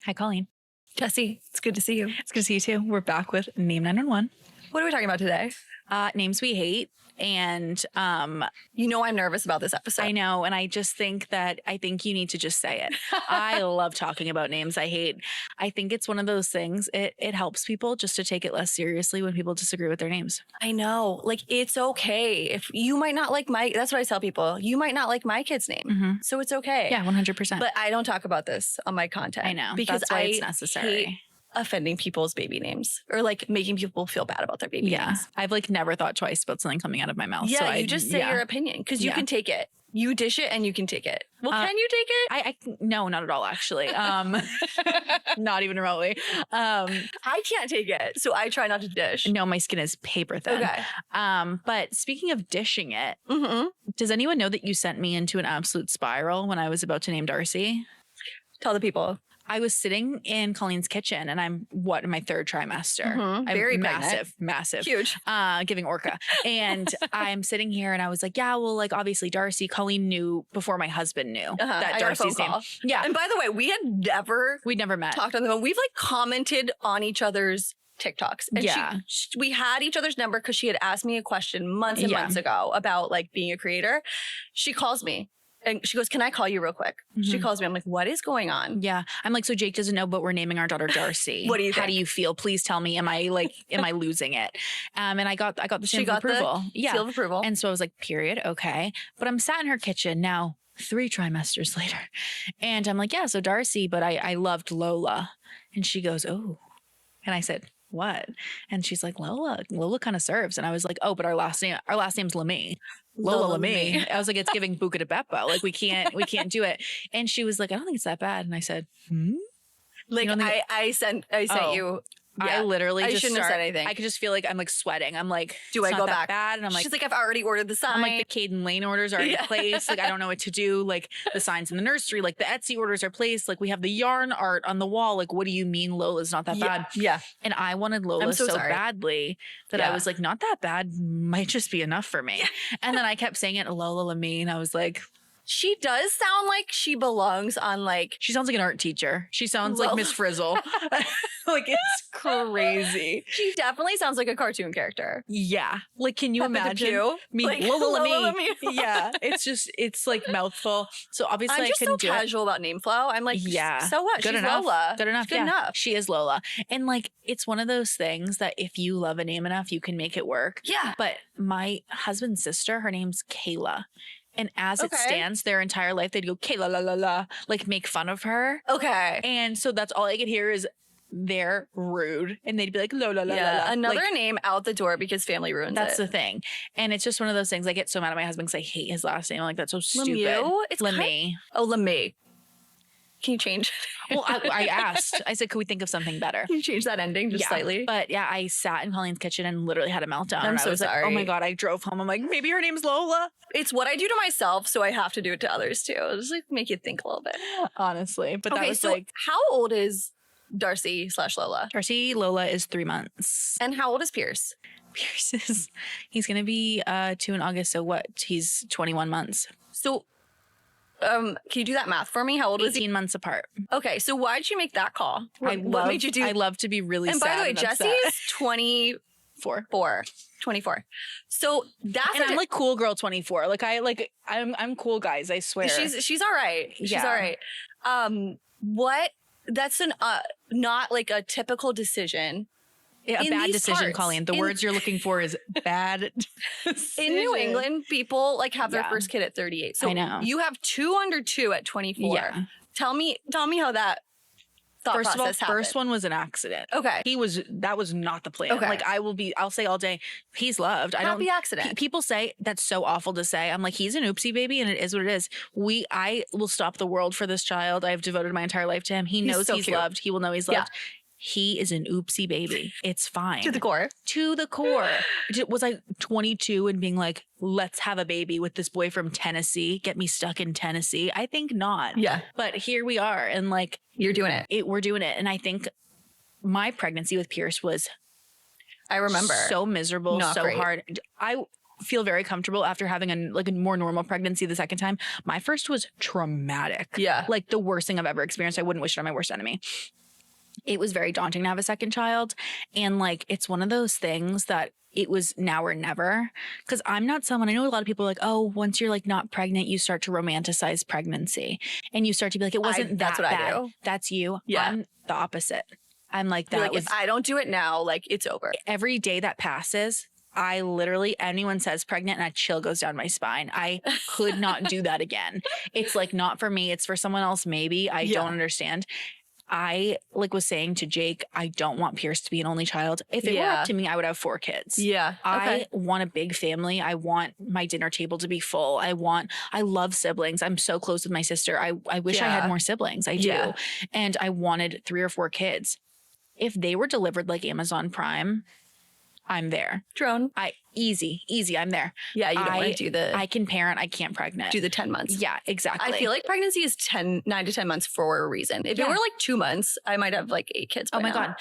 Hi, Colleen. Jessie, it's good to see you. It's good to see you too. We're back with Name 911. What are we talking about today? Names we hate. And you know I'm nervous about this episode. I know. And I just think you need to just say it. I love talking about names I hate. I think it's one of those things. It helps people just to take it less seriously when people disagree with their names. I know. Like, it's okay. If you might not like that's what I tell people. You might not like my kid's name. Mm-hmm. So it's okay. Yeah, 100%. But I don't talk about this on my content. I know. Because that's why it's necessary. Hate offending people's baby names or like making people feel bad about their baby names. I've like never thought twice about something coming out of my mouth. Yeah, so you just say your opinion because you can take it. You dish it and you can take it. Well, can you take it? No, not at all, actually. Not even remotely. I can't take it, so I try not to dish. No, my skin is paper thin. Okay. But speaking of dishing it, does anyone know that you sent me into an absolute spiral when I was about to name Darcy? Tell the people. I was sitting in Colleen's kitchen and I'm in my third trimester. I'm very massive. Huge. Giving Orca. And I'm sitting here and I was like, yeah, well, like obviously Darcy, Colleen knew before my husband knew that Darcy's name. Yeah. And by the way, we'd never met. Talked on the phone. We've like commented on each other's TikToks. And we had each other's number because she had asked me a question months and months ago about like being a creator. She calls me. And she goes, can I call you real quick? She calls me. I'm like, what is going on? Yeah. I'm like, so Jake doesn't know, but we're naming our daughter Darcy. What do you think? How do you feel? Please tell me. Am I losing it? And I got the seal of approval. Seal of approval. And so I was like, period. Okay. But I'm sat in her kitchen now 3 trimesters later. And I'm like, yeah, so Darcy, but I loved Lola. And she goes, oh. And I said, what? And she's like, Lola kind of serves. And I was like, oh, but our last name's Lemay. Lola Lemay. I was like, it's giving Buca de Beppo. Like we can't do it. And she was like, I don't think it's that bad. And I said, Like I sent you. Yeah. I literally I shouldn't have said anything. I could just feel like I'm like sweating. I'm like, do I go back? Bad? And I'm like, she's like, I've already ordered the sign. I'm like, the Caden Lane orders are in place. Like, I don't know what to do. Like the signs in the nursery, like the Etsy orders are placed. Like we have the yarn art on the wall. Like, what do you mean Lola's not that bad? Yeah. And I wanted Lola so badly that I was like, not that bad might just be enough for me. And then I kept saying it, Lola Lemay. And I was like, she does sound like she belongs on like... She sounds like an art teacher. She sounds like Miss Frizzle. Like, it's crazy. She definitely sounds like a cartoon character. Yeah. Like, can you imagine me? Like, Lola Lemay. Yeah. It's like mouthful. So obviously I'm just I couldn't so casual about name flow. I'm like, so what? Good She's enough. Lola. Good enough. Good enough. She is Lola. And like, it's one of those things that if you love a name enough, you can make it work. Yeah. But my husband's sister, her name's Kayla. And as it stands, their entire life, they'd go, Kayla, la, la, la, like make fun of her. Okay. And so that's all I could hear is they're rude. And they'd be like, la, la, la, la, la. Another name out the door because family ruins That's the thing. And it's just one of those things. I get so mad at my husband because I hate his last name. I'm like, that's so stupid. It's Lemay. Lemay. Can you change? Well, I asked. I said, could we think of something better? Can you change that ending just slightly? But yeah, I sat in Colleen's kitchen and literally had a meltdown. I'm so sorry. Like, oh my God, I drove home. I'm like, maybe her name's Lola. It's what I do to myself, so I have to do it to others too. It'll just like make you think a little bit. Honestly. But that was so like... how old is Darcy/Lola? Lola is 3 months. And how old is Pierce? Pierce he's going to be 2 in August. So what? He's 21 months. So... can you do that math for me? How old is he? 18 months apart. Okay, so why did you make that call? What made you do? I love to be really sad. And by the way, Jessie's 24. So that's I'm like cool girl 24. Like I'm cool, guys. I swear. She's all right. She's all right. That's an not like a typical decision. A bad decision, Colleen. The words you're looking for is bad decision. In New England, people like have their first kid at 38. So I know. You have 2 under 2 at 24. Yeah. Tell me how that thought process happened. First one was an accident. Okay. That was not the plan. Okay. Like I'll say all day, he's loved. Happy accident. People say that's so awful to say. I'm like, he's an oopsie baby and it is what it is. I will stop the world for this child. I've devoted my entire life to him. He knows he's loved. He will know he's loved. He is an oopsie baby. It's fine. To the core. To the core. Was I 22 and being like, let's have a baby with this boy from Tennessee, get me stuck in Tennessee? I think not. Yeah. But here we are. And like, you're doing it. We're doing it. And I think my pregnancy with Pierce was, I remember, so miserable, not so great. hard. feel very comfortable after having a more normal pregnancy the second time. My first was traumatic. Yeah. Like the worst thing I've ever experienced. I wouldn't wish it on my worst enemy. It was very daunting to have a second child. And like, it's one of those things that it was now or never. Because I'm not someone, I know a lot of people are like, oh, once you're like not pregnant, you start to romanticize pregnancy. And you start to be like, it wasn't that bad. I do. That's you. Yeah. I'm the opposite. I'm like, that like, if I don't do it now, like it's over. Every day that passes, I literally, anyone says pregnant and a chill goes down my spine. I could not do that again. It's like not for me. It's for someone else. Maybe. I don't understand. I like was saying to Jake, I don't want Pierce to be an only child. If it were up to me, I would have 4 kids. Yeah. I want a big family. I want my dinner table to be full. I love siblings. I'm so close with my sister. I wish I had more siblings. I do. Yeah. And I wanted 3 or 4 kids. If they were delivered like Amazon Prime, I'm there. Drone. Easy. I'm there. Yeah, you don't want to do I can parent. I can't pregnant. Do the 10 months. Yeah, exactly. I feel like pregnancy is 9 to 10 months for a reason. If it were like 2 months, I might have like 8 kids by now. God.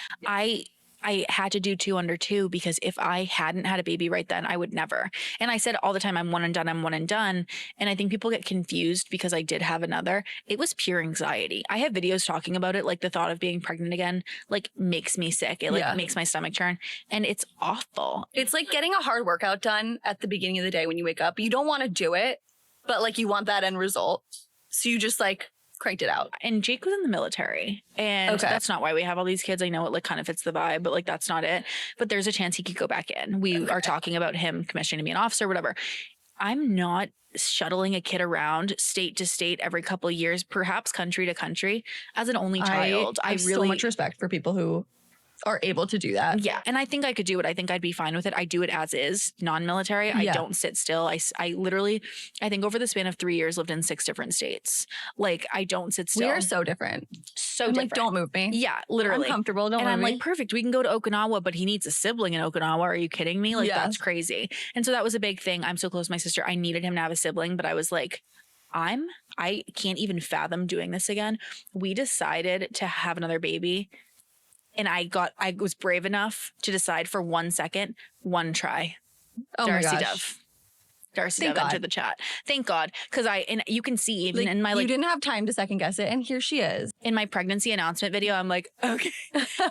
I had to do 2 under 2 because if I hadn't had a baby right then, I would never. And I said all the time, I'm one and done. And I think people get confused because I did have another. It was pure anxiety. I have videos talking about it. Like the thought of being pregnant again, like makes me sick. It like makes my stomach turn and it's awful. It's like getting a hard workout done at the beginning of the day when you wake up. You don't want to do it, but like you want that end result. So you just like cranked it out. And Jake was in the military and that's not why we have all these kids. I know it like kind of fits the vibe, but like that's not it. But there's a chance he could go back in. We are talking about him commissioning to be an officer, whatever. I'm not shuttling a kid around state to state every couple of years, perhaps country to country as an only child. I have so much respect for people who are able to do that. Yeah. And I think I could do it. I think I'd be fine with it. I do it as is, non-military. I don't sit still. I literally, I think over the span of 3 years lived in 6 different states. Like I don't sit still. We are so different. So I'm different. Like, don't move me. Yeah, literally. I'm comfortable. Don't and move I'm me. like, perfect. We can go to Okinawa, but he needs a sibling in Okinawa. Are you kidding me? Like that's crazy. And so that was a big thing. I'm so close to my sister. I needed him to have a sibling, but I was like, I can't even fathom doing this again. We decided to have another baby. And I was brave enough to decide for 1 second, 1 try. Oh Darcy my gosh. Dove. Darcy Dove entered the chat. Thank God. Because and you can see even in my you didn't have time to second guess it. And here she is. In my pregnancy announcement video, I'm like, okay,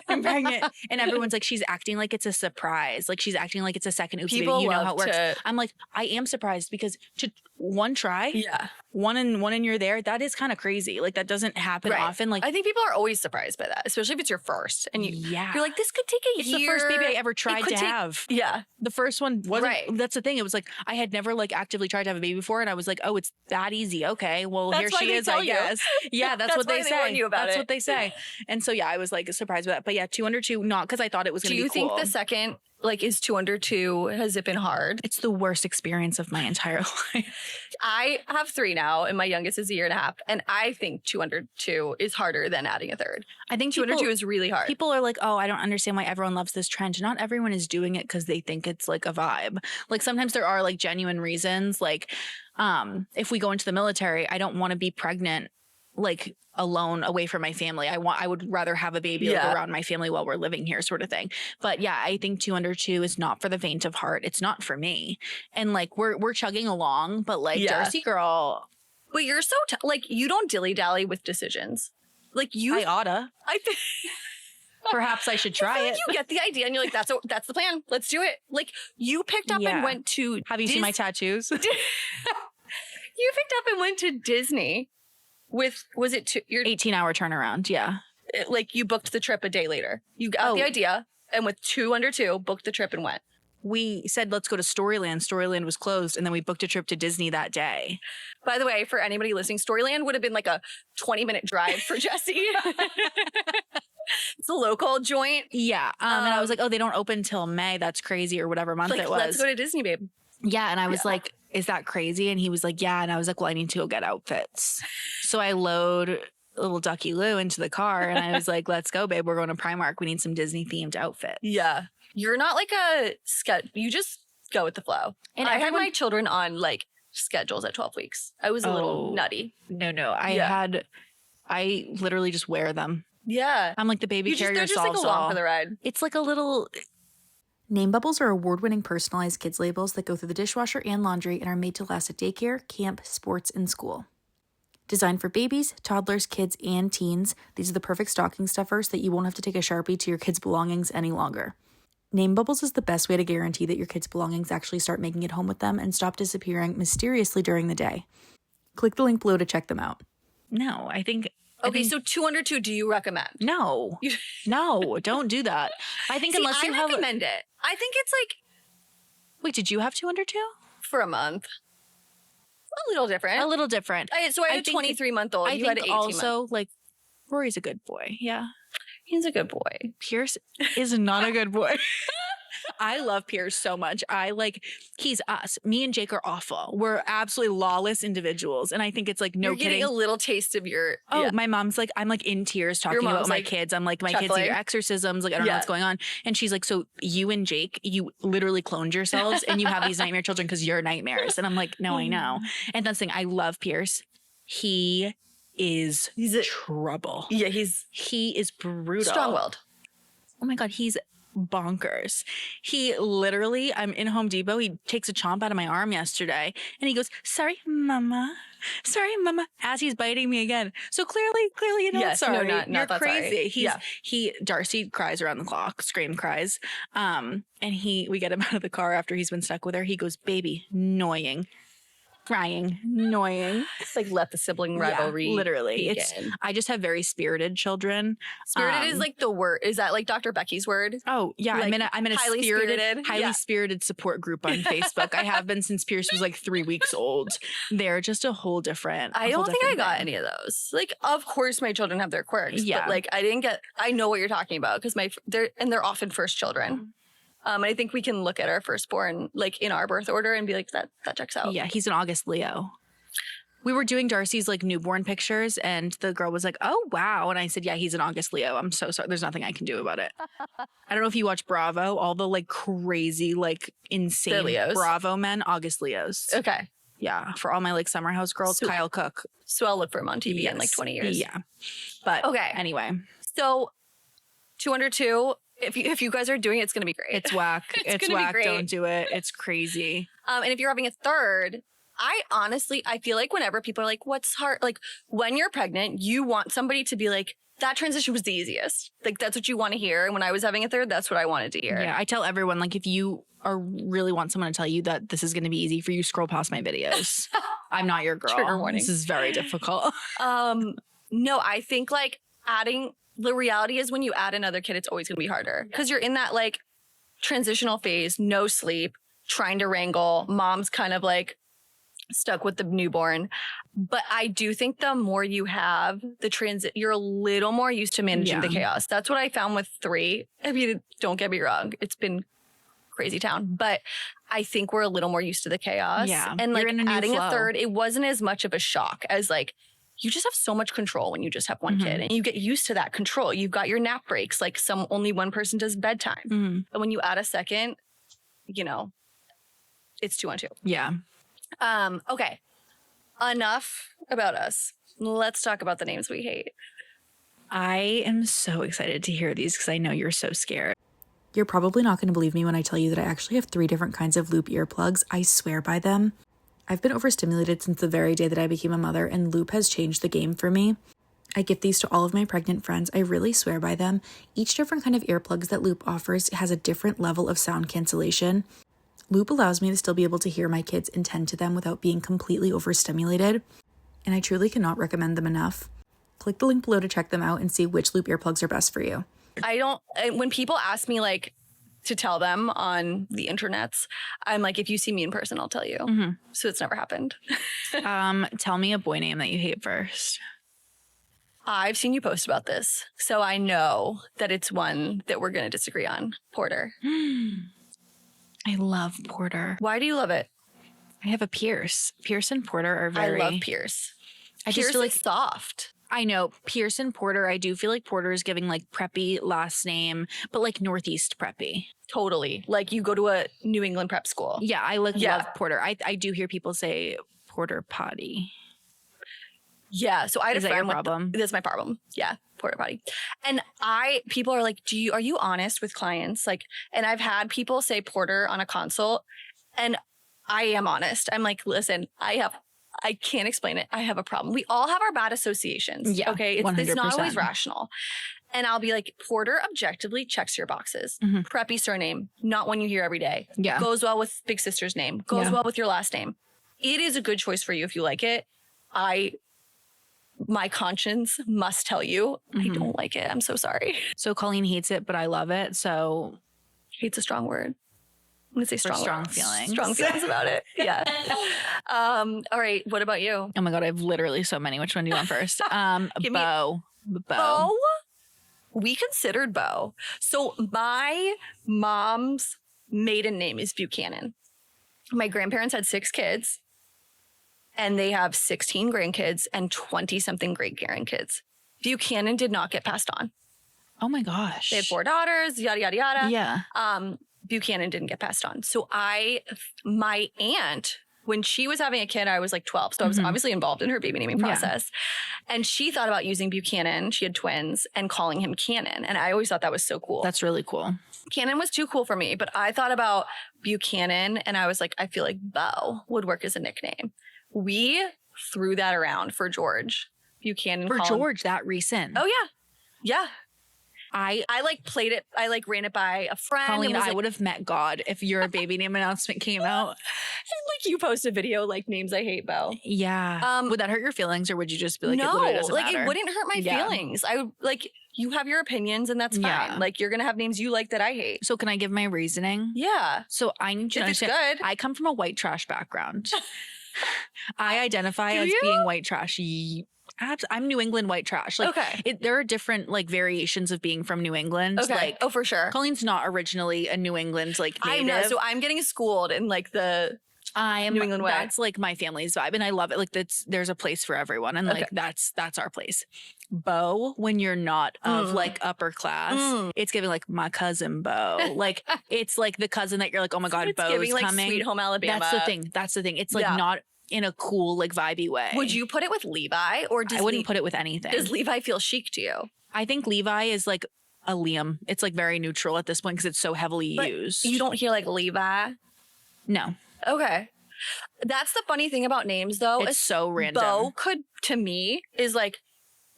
I'm pregnant. And everyone's like, she's acting like it's a surprise. Like she's acting like it's a second oopsie baby. You know how it works. I'm like, I am surprised because to 1 try. Yeah. One and you're there. That is kind of crazy. Like that doesn't happen often. Like I think people are always surprised by that, especially if it's your first. And you're like, this could take a year. It's the first baby I ever tried to have. Yeah. The first one wasn't. That's the thing. It was like I had never like actively tried to have a baby before, and I was like, oh, it's that easy. Okay, well here she is. I guess. Yeah, that's what they say. Warn you about that's what they say. And so yeah, I was like surprised by that. But yeah, 2 under 2, not because I thought it was going to be cool. Do you think the second like is 2 under 2 has it been hard? It's the worst experience of my entire life. I have 3 now, and my youngest is a year and a half, and I think 2 under 2 is harder than adding a third. I think 2 under 2 is really hard. People are like, oh, I don't understand why everyone loves this trend. Not everyone is doing it because they think it's like a vibe. Like sometimes there are like genuine reasons. Like if we go into the military, I don't want to be pregnant like alone away from my family. I would rather have a baby like, around my family while we're living here sort of thing. But yeah, I think 2 under 2 is not for the faint of heart. It's not for me. And like we're chugging along, but like Darcy girl. But you're so like you don't dilly-dally with decisions. Like I oughta. I think perhaps I should try it. You get the idea and you're like, that's the plan. Let's do it. Like you picked up and went to Have you seen my tattoos? You picked up and went to Disney with, was it your 18-hour turnaround? Yeah. Like you booked the trip a day later. You got the idea and with 2 under 2, booked the trip and went. We said, let's go to Storyland. Storyland was closed. And then we booked a trip to Disney that day. By the way, for anybody listening, Storyland would have been like a 20-minute drive for Jessie. It's a local joint. Yeah. And I was like, oh, they don't open till May. That's crazy or whatever month it was. Let's go to Disney, babe. Yeah. And I was like, is that crazy? And he was like, yeah. And I was like, well, I need to go get outfits. So I load little Ducky Lou into the car and I was like, let's go, babe. We're going to Primark. We need some Disney themed outfits. Yeah. You're not like a you just go with the flow. And I had my children on like schedules at 12 weeks. I was a little nutty. No. I literally just wear them. Yeah. I'm like the baby carrier they're just like along for the ride. It's like a little Name Bubbles are award-winning personalized kids labels that go through the dishwasher and laundry and are made to last at daycare, camp, sports, and school. Designed for babies, toddlers, kids, and teens, these are the perfect stocking stuffers that you won't have to take a Sharpie to your kids' belongings any longer. Name Bubbles is the best way to guarantee that your kids' belongings actually start making it home with them and stop disappearing mysteriously during the day. Click the link below to check them out. No, I think... Okay, so 202, do you recommend? No. No, don't do that. I think unless you have... I recommend it. I think it's like... Wait, did you have 202? For a month. A little different. A little different. So I had a 23-month-old. You had an 18-month. Also, like, Rory's a good boy. Yeah. He's a good boy. Pierce is not a good boy. I love Pierce so much. He's us. Me and Jake are awful. We're absolutely lawless individuals. And I think it's like, no You're kidding. getting a little taste of your... Oh, yeah. My mom's like, I'm like in tears talking about my kids. I'm like, my kids do exorcisms. Like, I don't know what's going on. And she's like, so you and Jake, you literally cloned yourselves and you have these nightmare children because you're nightmares. And I'm like, no, I know. And that's the thing. I love Pierce. He's trouble. Yeah, he is brutal. Strong-willed. Oh my God, he's bonkers. He literally, I'm in Home Depot. He takes a chomp out of my arm yesterday and he goes, sorry, mama, as he's biting me again. So clearly you're not sorry. No, you're crazy. Sorry. Darcy cries around the clock, scream cries. And we get him out of the car after he's been stuck with her. He goes, baby, annoying. Crying, annoying. It's like let the sibling rivalry. Literally. begin. I just have very spirited children. Spirited is like the word. Is that like Dr. Becky's word? Oh yeah. Like I'm in a highly spirited support group on Facebook. I have been since Pierce was like 3 weeks old. They're just a whole different. I don't think I got any of those. Like, of course my children have their quirks. Yeah. But like I know what you're talking about because they're often first children. And I think we can look at our firstborn like in our birth order and be like, that checks out. Yeah, he's an August Leo. We were doing Darcy's like newborn pictures and the girl was like, oh, wow. And I said, yeah, he's an August Leo. I'm so sorry. There's nothing I can do about it. I don't know if you watch Bravo, all the like crazy, like insane Bravo men, August Leos. Okay. Yeah. For all my like summer house girls, Kyle Cook. So I'll look for him on TV in like 20 years. Yeah. But okay. Anyway. So 202. If you guys are doing it, it's going to be great. It's whack. It's whack. Don't do it. It's crazy. And if you're having a third, I feel like whenever people are like, what's hard? Like when you're pregnant, you want somebody to be like, that transition was the easiest. Like that's what you want to hear. And when I was having a third, that's what I wanted to hear. Yeah. I tell everyone, like, if you really want someone to tell you that this is going to be easy for you, scroll past my videos. I'm not your girl. Trigger warning. This is very difficult. No, I think like the reality is when you add another kid, it's always going to be harder because you're in that like transitional phase, no sleep, trying to wrangle. Mom's kind of like stuck with the newborn. But I do think the more you have the you're a little more used to managing the chaos. That's what I found with 3. I mean, don't get me wrong. It's been crazy town, but I think we're a little more used to the chaos. Yeah. And like adding a third, it wasn't as much of a shock as like, you just have so much control when you just have one kid and you get used to that control. You've got your nap breaks, like only one person does bedtime. And when you add a second, it's 2 on 2. Yeah. Okay. Enough about us. Let's talk about the names we hate. I am so excited to hear these because I know you're so scared. You're probably not going to believe me when I tell you that I actually have 3 different kinds of loop earplugs. I swear by them. I've been overstimulated since the very day that I became a mother, and loop has changed the game for me. I give these to all of my pregnant friends. I really swear by them. Each different kind of earplugs that Loop offers has a different level of sound cancellation. Loop allows me to still be able to hear my kids and tend to them without being completely overstimulated, and I truly cannot recommend them enough. Click the link below to check them out and see which Loop earplugs are best for you. When people ask me like to tell them on the internets, I'm like, if you see me in person, I'll tell you. So it's never happened. Tell me a boy name that you hate first. I've seen you post about this, so I know that it's one that we're going to disagree on. Porter. I love Porter. Why do you love it? I have a Pierce. Pierce and Porter are very... I love Pierce. I Pierce just feel like is soft. I know. Pierce and Porter, I do feel like Porter is giving like preppy last name, but like Northeast preppy. Totally. Like you go to a New England prep school. Yeah, I love Porter. I do hear people say Porter potty. Yeah. So I had Is a that your friend problem? That's my problem. Yeah. Porta potty. And people are like, are you honest with clients? Like, and I've had people say porter on a consult, and I am honest. I'm like, listen, I can't explain it. I have a problem. We all have our bad associations. Yeah. Okay. It's not 100%. always rational. And I'll be like, porter objectively checks your boxes. Preppy surname, not one you hear every day. Yeah. Goes well with big sister's name. Goes well with your last name. It is a good choice for you if you like it. My conscience must tell you, I don't like it. I'm so sorry. So Colleen hates it, but I love it. So Hate's a strong word. I'm going to say strong feelings. Strong feelings about it. Yeah. All right. What about you? Oh my God, I have literally so many. Which one do you want first? Beau. Beau? We considered Beau. So my mom's maiden name is Buchanan. My grandparents had 6 kids, and they have 16 grandkids and 20-something great-grandkids. Buchanan did not get passed on. Oh my gosh. They had 4 daughters, yada, yada, yada. Yeah. Buchanan didn't get passed on. So my aunt, when she was having a kid, I was like 12. So I was obviously involved in her baby naming process. Yeah. And she thought about using Buchanan. She had twins and calling him Cannon. And I always thought that was so cool. That's really cool. Cannon was too cool for me, but I thought about Buchanan and I was like, I feel like Beau would work as a nickname. We threw that around for George. Buchanan. For George, that recent. Oh, yeah. Yeah. I like played it. I like ran it by a friend. Colleen, I like, would have met God if your baby name announcement came out. And like you post a video like names I hate Beau. Yeah. Would that hurt your feelings, or would you just be like, no, it literally doesn't matter? It wouldn't hurt my feelings. I would like, you have your opinions and that's fine. Yeah. Like you're gonna have names you like that I hate. So can I give my reasoning? Yeah. So I need to understand. Good. I come from a white trash background. I identify as being white trash. I'm New England white trash. Like, okay. There are different like variations of being from New England. Okay. Like, oh, for sure. Colleen's not originally a New England like native. I know. So I'm getting schooled in like the New England way. That's like my family's vibe, and I love it. Like there's a place for everyone, and like that's our place. Beau, when you're not of like upper class, it's giving like my cousin Beau. Like it's like the cousin that you're like, oh my God, Beau's giving, like, coming. Sweet Home Alabama. That's the thing. It's like not in a cool, like vibey way. Would you put it with Levi, or I wouldn't put it with anything. Does Levi feel chic to you? I think Levi is like a Liam. It's like very neutral at this point because it's so heavily used. You don't hear like Levi? No. Okay. That's the funny thing about names, though. It's so random. Beau could, to me, is like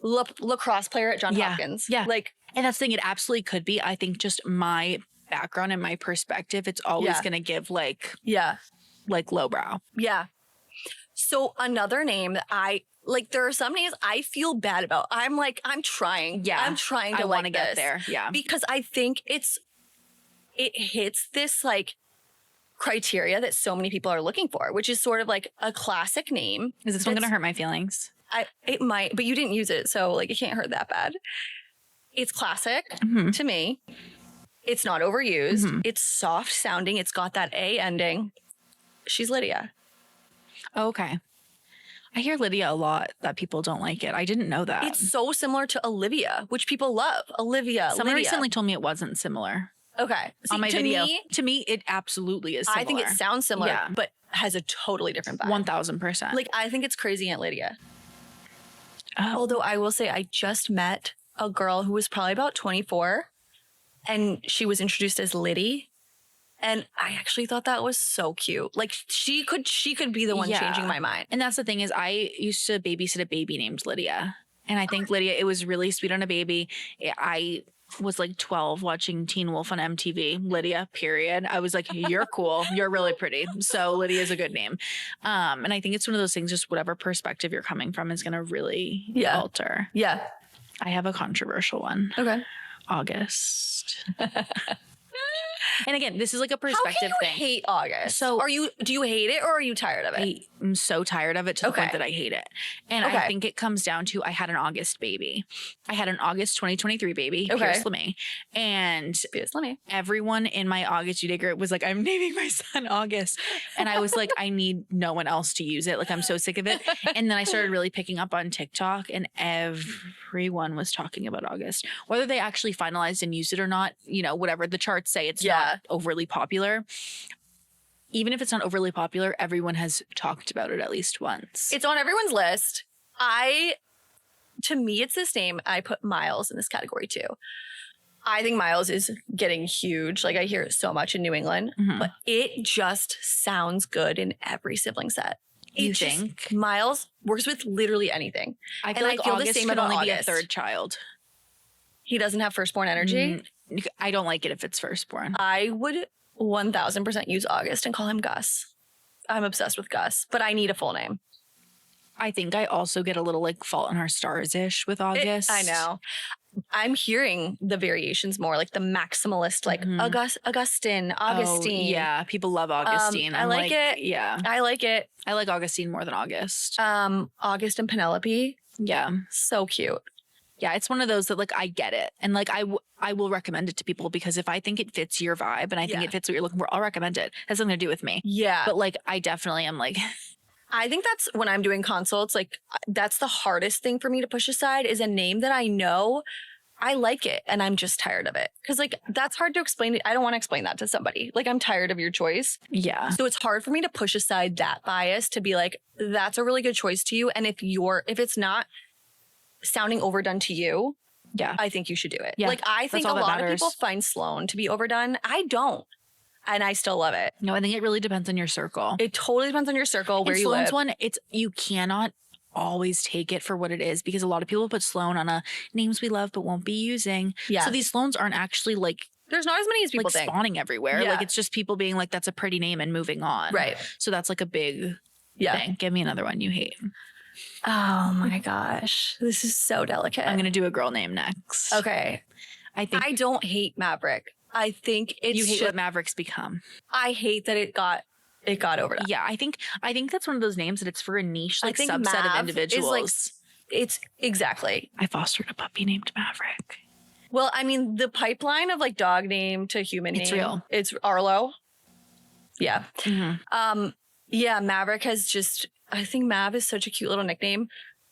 lacrosse player at Johns Hopkins. Yeah. Like, and that's the thing. It absolutely could be. I think just my background and my perspective, it's always going to give like lowbrow. Yeah. So another name that I like, there are some names I feel bad about. I'm trying. Yeah. I'm trying to want to get there. Yeah. Because I think it hits this like criteria that so many people are looking for, which is sort of like a classic name. Is this one going to hurt my feelings? It might, but you didn't use it. So like, it can't hurt that bad. It's classic to me. It's not overused. It's soft sounding. It's got that A ending. She's Lydia. Oh, okay. I hear Lydia a lot that people don't like it. I didn't know that. It's so similar to Olivia, which people love. Someone Lydia. Recently told me it wasn't similar. Okay. See, on my video. To me, it absolutely is similar. I think it sounds similar, but has a totally different vibe. 1000%. Like, I think it's crazy Aunt Lydia. Oh. Although I will say I just met a girl who was probably about 24 and she was introduced as Liddy. And I actually thought that was so cute. Like she could be the one changing my mind. And that's the thing is I used to babysit a baby named Lydia. And I think Lydia, it was really sweet on a baby. I was like 12 watching Teen Wolf on MTV. Lydia, period. I was like, you're cool. You're really pretty. So Lydia is a good name. And I think it's one of those things, just whatever perspective you're coming from is going to really alter. Yeah. I have a controversial one. Okay. August. And again, this is like a perspective thing. thing. Hate August. So do you hate it or are you tired of it? I'm so tired of it to the point that I hate it. And I think it comes down to I had an August baby. I had an August 2023 baby, Pierce LeMay. And everyone in my August due date group was like, I'm naming my son August. And I was like, I need no one else to use it. Like, I'm so sick of it. And then I started really picking up on TikTok and everyone was talking about August. Whether they actually finalized and used it or not, you know, whatever the charts say, it's not overly popular. Even if it's not overly popular, everyone has talked about it at least once. It's on everyone's list. To me, it's this name. I put Miles in this category too. I think Miles is getting huge. Like I hear it so much in New England, but it just sounds good in every sibling set. You think? Miles works with literally anything. I feel like August could only be a third child. He doesn't have firstborn energy. I don't like it if it's firstborn. I would 1000% use August and call him Gus. I'm obsessed with Gus, but I need a full name. I think I also get a little like Fault in Our Stars-ish with August. I know. I'm hearing the variations more, like the maximalist, like Augustine. Oh, yeah, people love Augustine. I like it. Yeah, I like it. I like Augustine more than August. August and Penelope. Yeah, so cute. Yeah, it's one of those that like I get it, and like I will recommend it to people because if I think it fits your vibe and I think it fits what you're looking for, I'll recommend it. It has something to do with me. Yeah, but like I definitely am like. I think that's when I'm doing consults, like that's the hardest thing for me to push aside is a name that I know I like it and I'm just tired of it. Cause like that's hard to explain. I don't want to explain that to somebody. Like I'm tired of your choice. Yeah. So it's hard for me to push aside that bias to be like, that's a really good choice to you. And if it's not sounding overdone to you, I think you should do it. Yeah. Like I think a lot of people find Sloan to be overdone. I don't. And I still love it. No, I think it really depends on your circle. It totally depends on your circle, where you live. Sloan's one, you cannot always take it for what it is because a lot of people put Sloan on a names we love but won't be using. Yeah. So these Sloans aren't actually like there's not as many as people think. Spawning everywhere. Yeah. Like it's just people being like, that's a pretty name and moving on. Right. So that's like a big thing. Give me another one you hate. Oh my gosh. This is so delicate. I'm gonna do a girl name next. Okay. I don't hate Maverick. I think it's you hate what Mavericks become. I hate that it got overdone. Yeah, I think that's one of those names that it's for a niche like subset of individuals. Like, it's exactly. I fostered a puppy named Maverick. Well, I mean, the pipeline of like dog name to human name. It's real. It's Arlo. Yeah. Mm-hmm. Yeah, Maverick has just I think Mav is such a cute little nickname.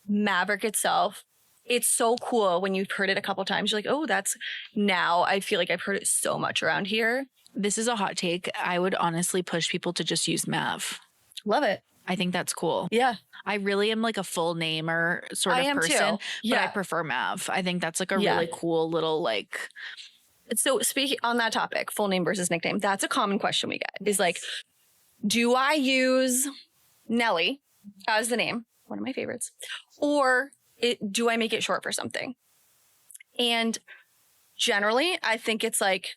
Maverick itself. It's so cool when you've heard it a couple times. You're like, oh, that's now. I feel like I've heard it so much around here. This is a hot take. I would honestly push people to just use Mav. Love it. I think that's cool. Yeah. I really am like a full namer sort of person. But I prefer Mav. I think that's like a really cool little like. So speaking on that topic, full name versus nickname, that's a common question we get is like, do I use Nelly as the name? One of my favorites. Or do I make it short for something? And generally, I think it's like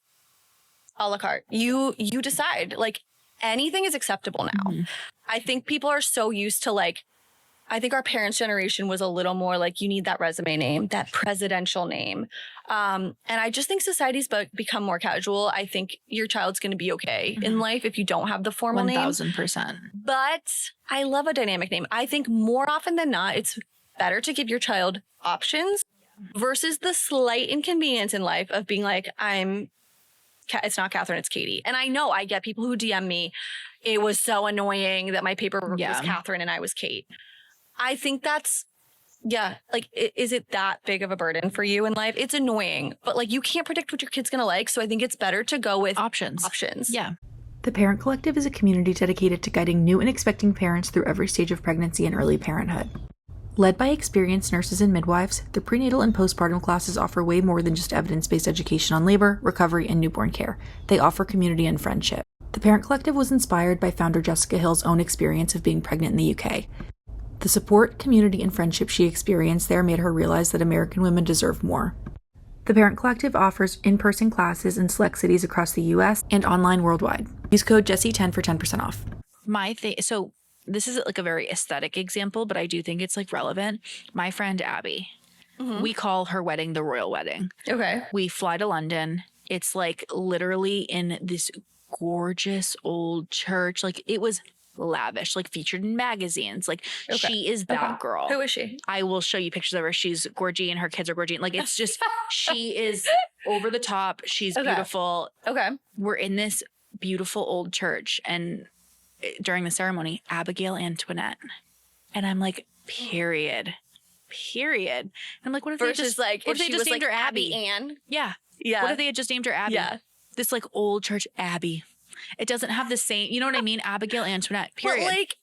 a la carte. You decide. Like anything is acceptable now. Mm-hmm. I think people are so used to like, I think our parents' generation was a little more like you need that resume name, that presidential name. And I just think society's become more casual. I think your child's going to be okay in life if you don't have the formal 1000%. name. But I love a dynamic name. I think more often than not, it's better to give your child options versus the slight inconvenience in life of being like, it's not Catherine, it's Katie. And I know I get people who DM me, it was so annoying that my paperwork was Catherine and I was Kate. I think that's, like, is it that big of a burden for you in life? It's annoying, but like you can't predict what your kid's going to like. So I think it's better to go with options. Yeah. The Parent Collective is a community dedicated to guiding new and expecting parents through every stage of pregnancy and early parenthood. Led by experienced nurses and midwives, the prenatal and postpartum classes offer way more than just evidence-based education on labor, recovery, and newborn care. They offer community and friendship. The Parent Collective was inspired by founder Jessica Hill's own experience of being pregnant in the UK. The support, community, and friendship she experienced there made her realize that American women deserve more. The Parent Collective offers in-person classes in select cities across the US and online worldwide. Use code Jessie10 for 10% off. So this is like a very aesthetic example, but I do think it's like relevant. My friend Abby, we call her wedding the royal wedding. Okay. We fly to London. It's like literally in this gorgeous old church. Like it was lavish, like featured in magazines. Like she is that girl. Who is she? I will show you pictures of her. She's gorgeous. Her kids are gorgeous. Like it's just, she is over the top. She's beautiful. Okay. We're in this beautiful old church and during the ceremony, Abigail Antoinette. And I'm like, period. And I'm like, what if they just named her Abby? Ann? Yeah. What if they had just named her Abby? Yeah. This like old church Abby. It doesn't have the same, you know what I mean? Abigail Antoinette, period. But like,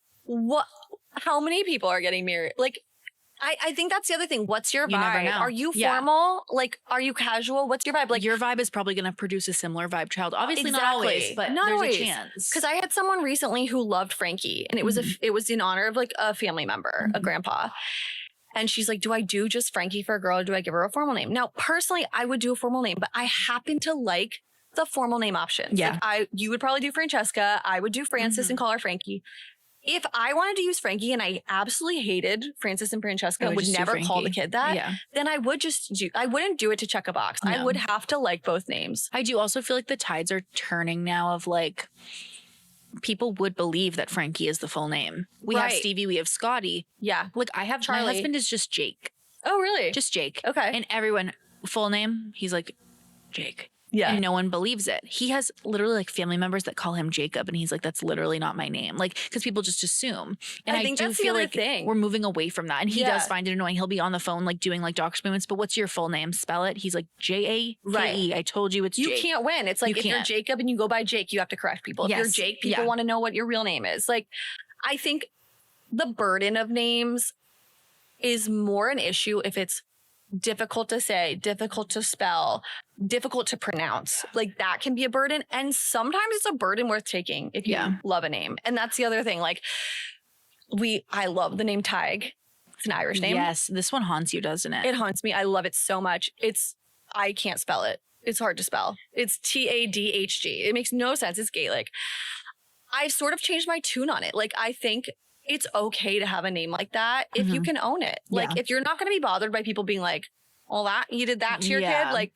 how many people are getting married? Like, I think that's the other thing. What's your vibe? You never know. Are you formal? Like, are you casual? What's your vibe? Like, your vibe is probably going to produce a similar vibe child. Obviously not always, but there's a chance. Because I had someone recently who loved Frankie, and it was it was in honor of like a family member, a grandpa. And she's like, do I do just Frankie for a girl, or do I give her a formal name? Now, personally, I would do a formal name, but I happen to like the formal name options. Yeah. Like you would probably do Francesca. I would do Francis and call her Frankie. If I wanted to use Frankie and I absolutely hated Francis and Francesca and would never call the kid that, then I would I wouldn't do it to check a box. No. I would have to like both names. I do also feel like the tides are turning now of like, people would believe that Frankie is the full name. We have Stevie, we have Scotty. Yeah. Like I have, Charlie. My husband is just Jake. Oh, really? Just Jake. Okay. And everyone, full name, he's like, Jake. Yeah. And no one believes it. He has literally like family members that call him Jacob. And he's like, that's literally not my name. Like, because people just assume. And I think do feel like we're moving away from that. And he does find it annoying. He'll be on the phone, like doing like doctor's movements. But what's your full name? Spell it. He's like, Jake. Right. I told you it's Jake. You can't win. It's like if you're Jacob and you go by Jake, you have to correct people. If you're Jake, people want to know what your real name is. Like, I think the burden of names is more an issue if it's difficult to say, difficult to spell, difficult to pronounce. Like that can be a burden. And sometimes it's a burden worth taking if you love a name. And that's the other thing. Like I love the name Tig. It's an Irish name. Yes. This one haunts you, doesn't it? It haunts me. I love it so much. I can't spell it. It's hard to spell. It's Tadhg. It makes no sense. It's Gaelic. I've sort of changed my tune on it. Like I think it's okay to have a name like that if you can own it. Like if you're not going to be bothered by people being like, "Oh, that you did that to your kid," like,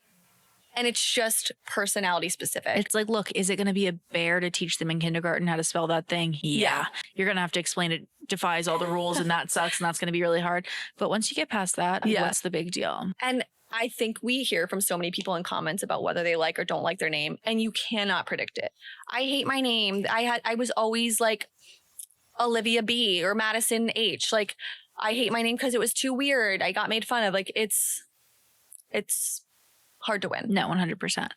and it's just personality specific. It's like, look, is it going to be a bear to teach them in kindergarten how to spell that thing? Yeah. You're going to have to explain it defies all the rules, and that sucks, and that's going to be really hard. But once you get past that, what's the big deal? And I think we hear from so many people in comments about whether they like or don't like their name, and you cannot predict it. I hate my name. I was always like Olivia B or Madison H. Like I hate my name because it was too weird. I got made fun of. Like it's hard to win. No, 100%.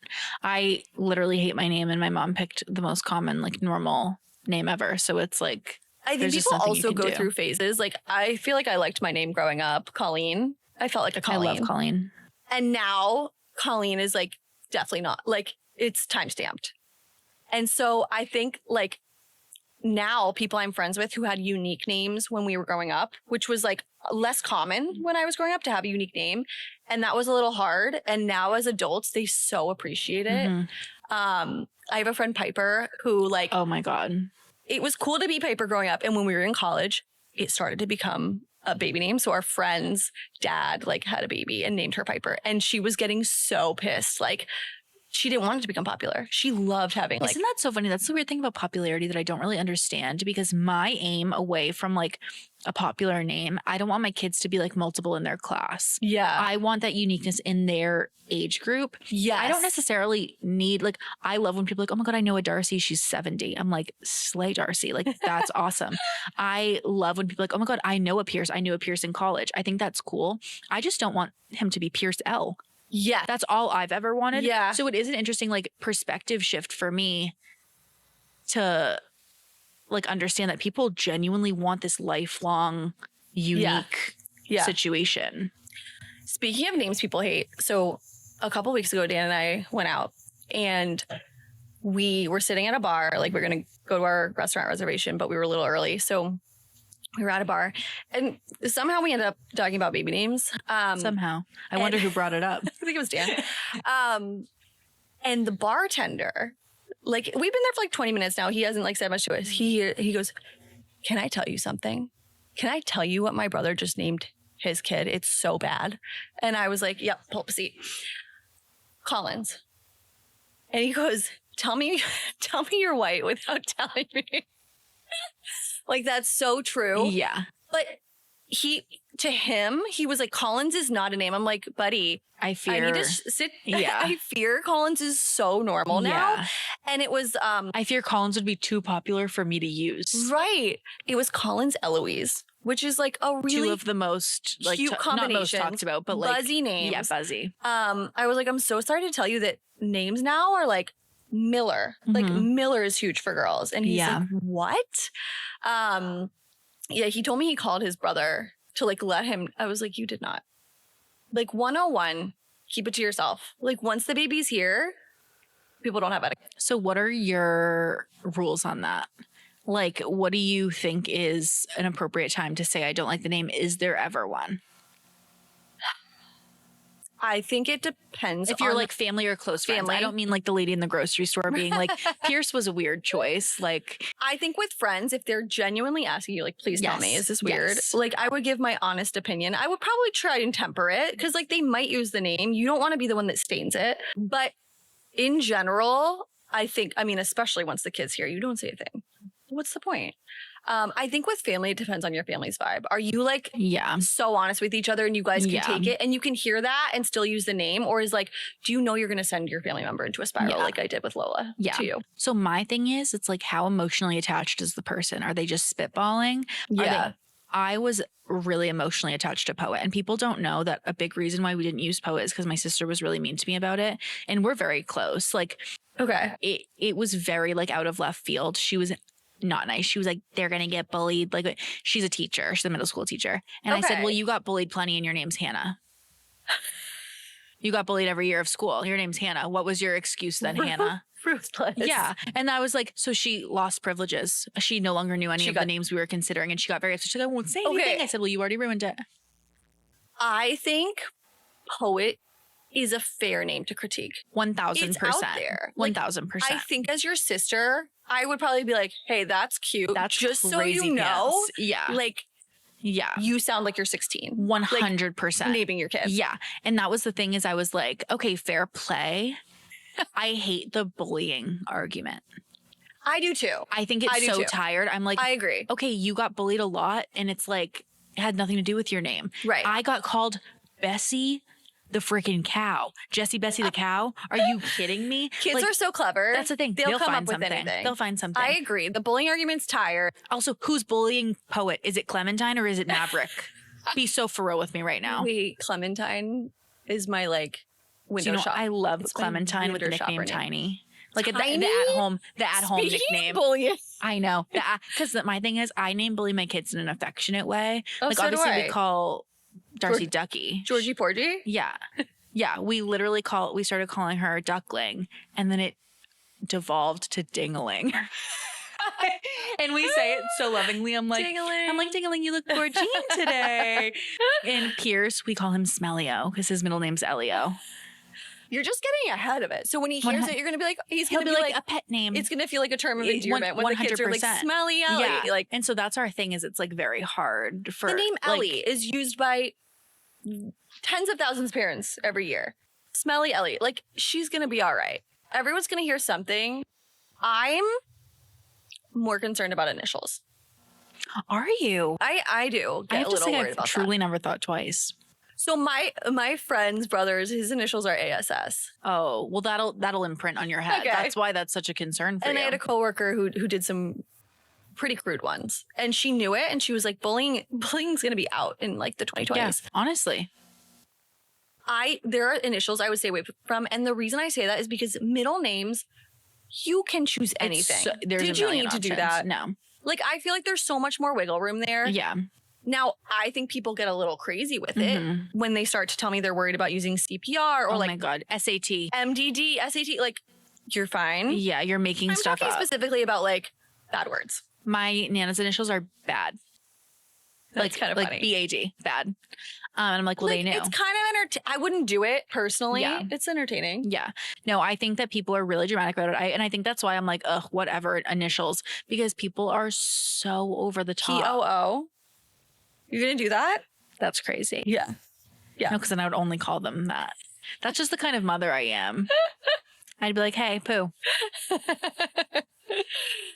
I literally hate my name, and my mom picked the most common, like normal name ever. So it's like, I think people also go through phases. Like I feel like I liked my name growing up, Colleen. I felt like a Colleen. I love Colleen. And now Colleen is like definitely not, like it's time stamped. And so I think like now people I'm friends with who had unique names when we were growing up, which was like less common when I was growing up to have a unique name. And that was a little hard. And now as adults, they so appreciate it. I have a friend Piper who like, oh my God, it was cool to be Piper growing up. And when we were in college, it started to become a baby name. So our friend's dad like had a baby and named her Piper. And she was getting so pissed. Like she didn't want it to become popular. She loved having like. Isn't that so funny? That's the weird thing about popularity that I don't really understand, because my aim away from like a popular name, I don't want my kids to be like multiple in their class. Yeah. I want that uniqueness in their age group. Yes. I don't necessarily need like, I love when people are like, oh my God, I know a Darcy. She's 70. I'm like, slay Darcy. Like that's awesome. I love when people are like, oh my God, I know a Pierce. I knew a Pierce in college. I think that's cool. I just don't want him to be Pierce L. Yeah. That's all I've ever wanted. Yeah. So it is an interesting like perspective shift for me to like understand that people genuinely want this lifelong unique situation. Speaking of names people hate. So a couple weeks ago, Dan and I went out and we were sitting at a bar. Like we're going to go to our restaurant reservation, but we were a little early. So we were at a bar and somehow we ended up talking about baby names. Somehow. I wonder who brought it up. I think it was Dan. And the bartender, like we've been there for like 20 minutes now. He hasn't like said much to us. He goes, "Can I tell you something? Can I tell you what my brother just named his kid? It's so bad." And I was like, "Yep, pull up a seat." Collins. And he goes, tell me you're white without telling me. Like, that's so true. Yeah. But to him, he was like, Collins is not a name. I'm like, buddy, I need to sit. Yeah. I fear Collins is so normal now. Yeah. And it was, I fear Collins would be too popular for me to use. Right. It was Collins Eloise, which is like a really two of the most like cute not most talked about, but like buzzy names. Yeah, buzzy. I was like, I'm so sorry to tell you that names now are like Miller. Like Miller is huge for girls. And he's like, what? Yeah, he told me he called his brother to like let him. I was like, you did not. Like 101, keep it to yourself. Like once the baby's here, people don't have etiquette. So what are your rules on that? Like, what do you think is an appropriate time to say, I don't like the name? Is there ever one? I think it depends if you're like family or close friends. I don't mean like the lady in the grocery store being like, Pierce was a weird choice. Like, I think with friends, if they're genuinely asking you, like, please tell me, is this weird? Like, I would give my honest opinion. I would probably try and temper it because like they might use the name. You don't want to be the one that stains it. But in general, I think, I mean, especially once the kid's here, you don't say a thing. What's the point? I think with family, it depends on your family's vibe. Are you like so honest with each other and you guys can take it and you can hear that and still use the name? Or is like, do you know you're going to send your family member into a spiral like I did with Lola to you? So my thing is, it's like, how emotionally attached is the person? Are they just spitballing? Yeah. I was really emotionally attached to Poet, and people don't know that a big reason why we didn't use Poet is because my sister was really mean to me about it, and we're very close. Like, it was very like out of left field. She was not nice. She was like, they're gonna get bullied. Like, she's a teacher. She's a middle school teacher. And I said, well, you got bullied plenty and your name's Hannah. You got bullied every year of school. Your name's Hannah. What was your excuse then, Hannah? Ruthless. Yeah. And I was like, so she lost privileges. She no longer knew any of the names we were considering, and she got very upset. She's like, I won't say anything. I said, well, you already ruined it. I think Poet is a fair name to critique. 1,000%. It's out there. 1,000%. I think as your sister, I would probably be like, hey, that's cute. That's just so you crazy know. pants. Yeah. Like, you sound like you're 16. 100%. Like, naming your kid. Yeah. And that was the thing, is I was like, okay, fair play. I hate the bullying argument. I do too. I think it's so tired. I'm like, I agree. Okay, you got bullied a lot, and it's like, it had nothing to do with your name. Right. I got called Bessie the freaking cow. Jessie Bessie the cow? Are you kidding me? Kids are so clever. That's the thing. They'll come find up with something. anything. They'll find something. I agree. The bullying argument's tired. Also, who's bullying Poet? Is it Clementine or is it Maverick? Be so for real with me right now. Wait, Clementine is my like window shop. I loved Clementine with the nickname Tiny. Like Tiny? the at-home nickname. Bullying. I know. Because my thing is, I name bully my kids in an affectionate way. Oh, like, so obviously, we call Darcy Ducky. Georgie Porgy? Yeah. Yeah. We literally we started calling her Duckling, and then it devolved to Dingling. And we say it so lovingly. I'm like, Dingling, you look gorgeous today. And Pierce, we call him Smellio because his middle name's Elio. You're just getting ahead of it. So when he hears it, you're going to be like, he'll be like a pet name. It's going to feel like a term of endearment when the kids are like, Smelly Ellie. Yeah. Like, and so that's our thing, is it's like very hard for. The name Ellie is used by tens of thousands of parents every year. Smelly Ellie. Like, she's going to be all right. Everyone's going to hear something. I'm more concerned about initials. Are you? I do get a little worried about that. I've truly never thought twice. So my friend's brothers, his initials are ASS. Oh, well, that'll imprint on your head. Okay. That's why that's such a concern for you. And I had a coworker who did some pretty crude ones, and she knew it, and she was like, bullying's going to be out in like the 2020s. Yeah, honestly. There are initials I would stay away from, and the reason I say that is because middle names, you can choose anything. Did you need to do that? No. Like, I feel like there's so much more wiggle room there. Yeah. Now, I think people get a little crazy with it when they start to tell me they're worried about using CPR or oh my God, SAT. MDD, SAT. Like, you're fine. Yeah, you're making stuff up. I'm talking specifically about like bad words. My Nana's initials are bad. That's kind of like funny. BAD, bad. And I'm like, well, they knew. It's kind of I wouldn't do it personally. Yeah. It's entertaining. Yeah. No, I think that people are really dramatic about it. And I think that's why I'm like, ugh, whatever, initials. Because people are so over the top. TOO. You're going to do that? That's crazy. Yeah. Yeah. No, because then I would only call them that. That's just the kind of mother I am. I'd be like, hey, poo.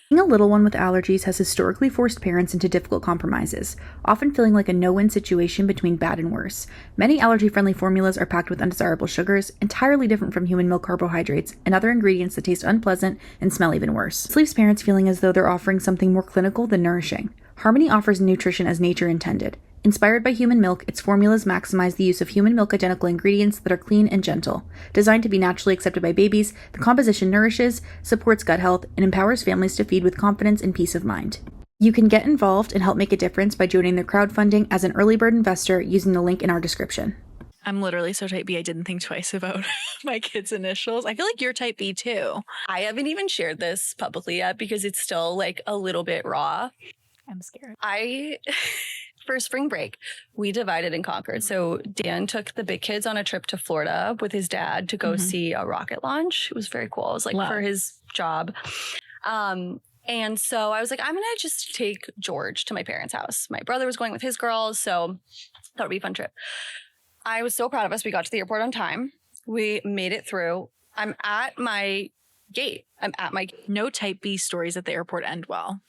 Being a little one with allergies has historically forced parents into difficult compromises, often feeling like a no-win situation between bad and worse. Many allergy-friendly formulas are packed with undesirable sugars, entirely different from human milk carbohydrates, and other ingredients that taste unpleasant and smell even worse. This leaves parents feeling as though they're offering something more clinical than nourishing. Harmony offers nutrition as nature intended. Inspired by human milk, its formulas maximize the use of human milk identical ingredients that are clean and gentle. Designed to be naturally accepted by babies, the composition nourishes, supports gut health, and empowers families to feed with confidence and peace of mind. You can get involved and help make a difference by joining their crowdfunding as an early bird investor using the link in our description. I'm literally so type B, I didn't think twice about my kids' initials. I feel like you're type B too. I haven't even shared this publicly yet because it's still like a little bit raw. I'm scared. For spring break, we divided and conquered. So Dan took the big kids on a trip to Florida with his dad to go see a rocket launch. It was very cool. It was like for his job. And so I was like, I'm going to just take George to my parents' house. My brother was going with his girls, so that would be a fun trip. I was so proud of us. We got to the airport on time. We made it through. I'm at my gate. No type B stories at the airport end well.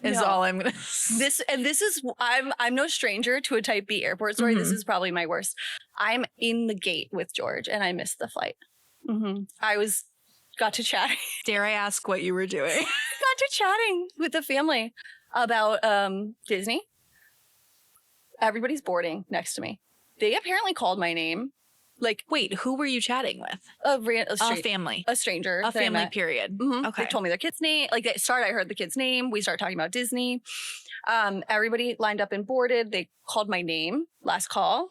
Is all I'm gonna. This is I'm no stranger to a type B airport story. This is probably my worst. I'm in the gate with George, and I missed the flight. Got to chatting. Dare I ask what you were doing? Got to chatting with the family about Disney. Everybody's boarding next to me. They apparently called my name. Like, wait, who were you chatting with? A family. A stranger. A family, period. Okay. They told me their kid's name. Like, I heard the kid's name. We started talking about Disney. Everybody lined up and boarded. They called my name. Last call.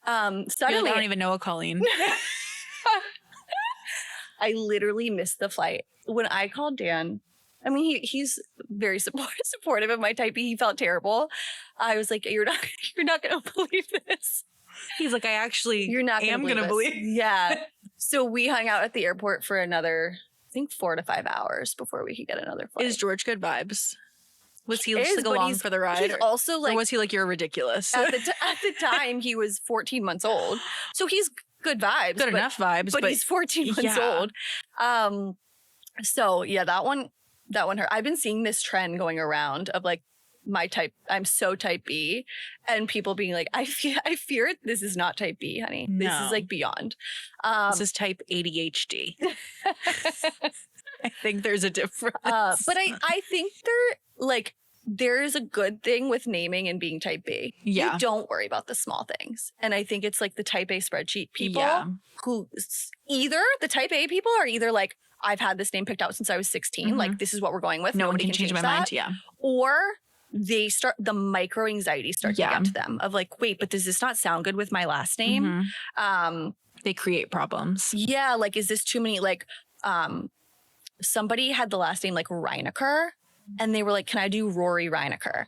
Suddenly, I don't even know a Colleen. I literally missed the flight. When I called Dan, I mean, he's very supportive of my type B. He felt terrible. I was like, you're not going to believe this. He's like, you're not going to believe. Yeah. So we hung out at the airport for another, I think 4 to 5 hours before we could get another flight. Is George good vibes? Was he just like along for the ride? He's also like, or was he like, you're ridiculous? At the time, he was 14 months old. So he's good vibes. Good enough vibes. But he's 14 months old. So yeah, that one hurt. I've been seeing this trend going around of like my type. I'm so type B, and people being like, I fear this is not type B, honey. No. This is like beyond. This is type ADHD. I think there's a difference. But I think there is a good thing with naming and being type B. Yeah. You don't worry about the small things. And I think it's like the type A spreadsheet people who either the type A people are either like, I've had this name picked out since I was 16. Like, this is what we're going with. No one can change my mind. Yeah. Or the micro anxiety starts to get to them of like, wait, but does this not sound good with my last name? They create problems. Yeah. Like, is this too many? Like, somebody had the last name like Reinecker. And they were like, can I do Rory Reinecker?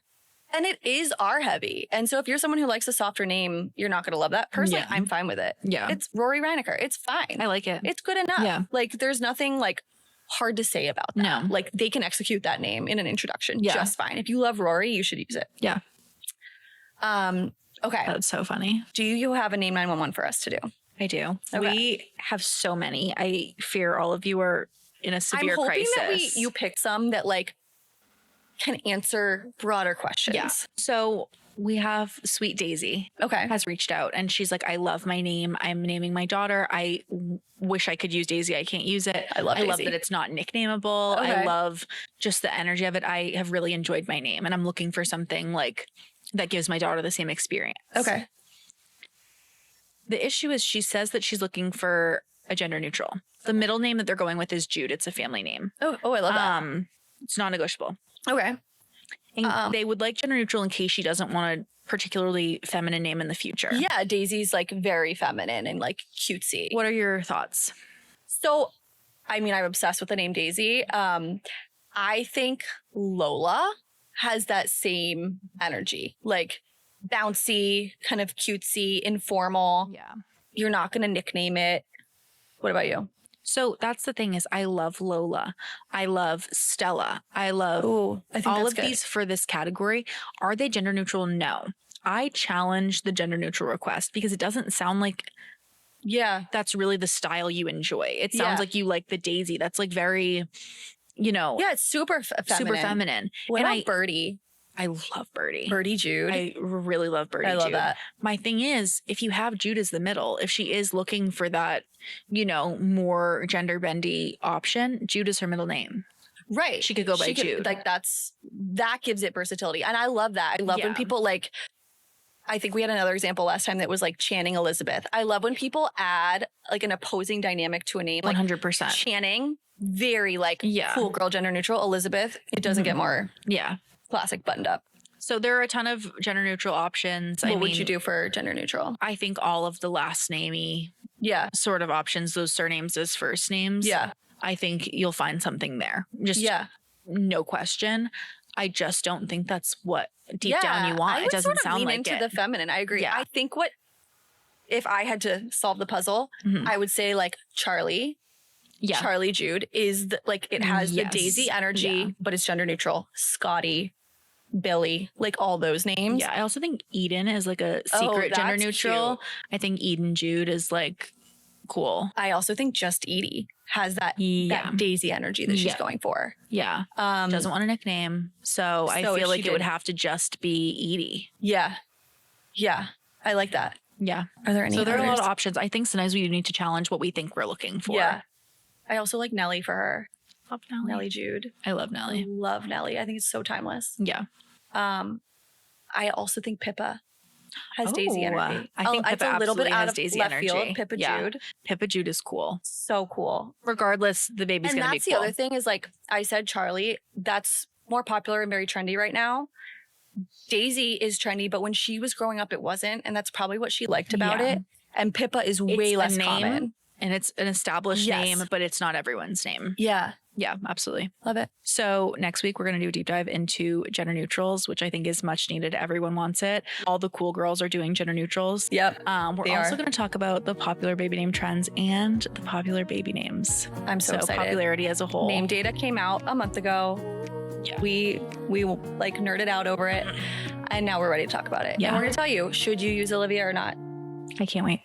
And it is R heavy. And so if you're someone who likes a softer name, you're not going to love that. Personally, I'm fine with it. Yeah. It's Rory Reinecker. It's fine. I like it. It's good enough. Yeah. Like, there's nothing like hard to say about that. No. Like, they can execute that name in an introduction just fine. If you love Rory, you should use it. Yeah. Okay. That's so funny. Do you have a name 911 for us to do? I do. Okay. We have so many. I fear all of you are in a severe crisis. I'm hoping that you pick some that like can answer broader questions. Yeah. So we have Sweet Daisy. Okay. Has reached out and she's like, I love my name. I'm naming my daughter. I wish I could use Daisy. I can't use it. I love that it's not nicknameable. Okay. I love just the energy of it. I have really enjoyed my name and I'm looking for something like that gives my daughter the same experience. Okay. The issue is she says that she's looking for a gender neutral. The middle name that they're going with is Jude. It's a family name. Oh, I love that. It's non-negotiable. Okay. And they would like gender neutral in case she doesn't want a particularly feminine name in the future. Yeah, Daisy's like very feminine and like cutesy. What are your thoughts? So, I mean, I'm obsessed with the name Daisy. I think Lola has that same energy, like bouncy, kind of cutesy, informal. Yeah. You're not going to nickname it. What about you? So that's the thing is I love Lola. I love Stella. I love I think all of these for this category. Are they gender neutral? No. I challenge the gender neutral request because it doesn't sound like that's really the style you enjoy. It sounds like you like the Daisy. That's like very, Yeah, it's super feminine. Super feminine. What about Birdie? I love Birdie. Birdie Jude. I really love Birdie Jude. I love that. My thing is, if you have Jude as the middle, if she is looking for that, more gender bendy option, Jude is her middle name. Right. She could go by Jude. Like that gives it versatility. And I love that. I love when people like, I think we had another example last time that was like Channing Elizabeth. I love when people add like an opposing dynamic to a name. Like 100%. Channing, very like cool girl, gender neutral. Elizabeth, it doesn't get more. Yeah. classic buttoned up. So there are a ton of gender neutral options. What would you do for gender neutral? I think all of the last namey sort of options, those surnames as first names. Yeah. I think you'll find something there. Just no question. I just don't think that's what deep down you want. It doesn't sound like into the feminine. I agree. Yeah. I think if I had to solve the puzzle, I would say like Charlie. Yeah. Charlie Jude is it has the Daisy energy, but it's gender neutral. Scotty, Billy, like all those names. Yeah. I also think Eden is like a secret gender neutral. Cute. I think Eden Jude is like cool. I also think just Edie has that Daisy energy that she's going for. Yeah. Doesn't want a nickname. So I feel like it would have to just be Edie. Yeah. Yeah. I like that. Yeah. Are there any So there are a lot of options. I think sometimes we need to challenge what we think we're looking for. Yeah. I also like Nelly for her. Love Nelly. Nelly Jude. I love Nelly. I love Nelly. I think it's so timeless. Yeah. I also think Pippa has Daisy energy. I think Pippa a little bit out of Daisy left energy. field. Pippa Jude. Pippa Jude is cool. So cool. Regardless, the baby's going to be cool. And that's the other thing is like I said, Charlie, that's more popular and very trendy right now. Daisy is trendy, but when she was growing up, it wasn't. And that's probably what she liked about it. And Pippa is way less common. And it's an established name, but it's not everyone's name. Yeah. Yeah, absolutely. Love it. So next week, we're going to do a deep dive into gender neutrals, which I think is much needed. Everyone wants it. All the cool girls are doing gender neutrals. Yep. We're also going to talk about the popular baby name trends and the popular baby names. I'm so excited. Popularity as a whole. Name data came out a month ago. Yeah. We like nerded out over it. And now we're ready to talk about it. Yeah. And we're going to tell you, should you use Olivia or not? I can't wait.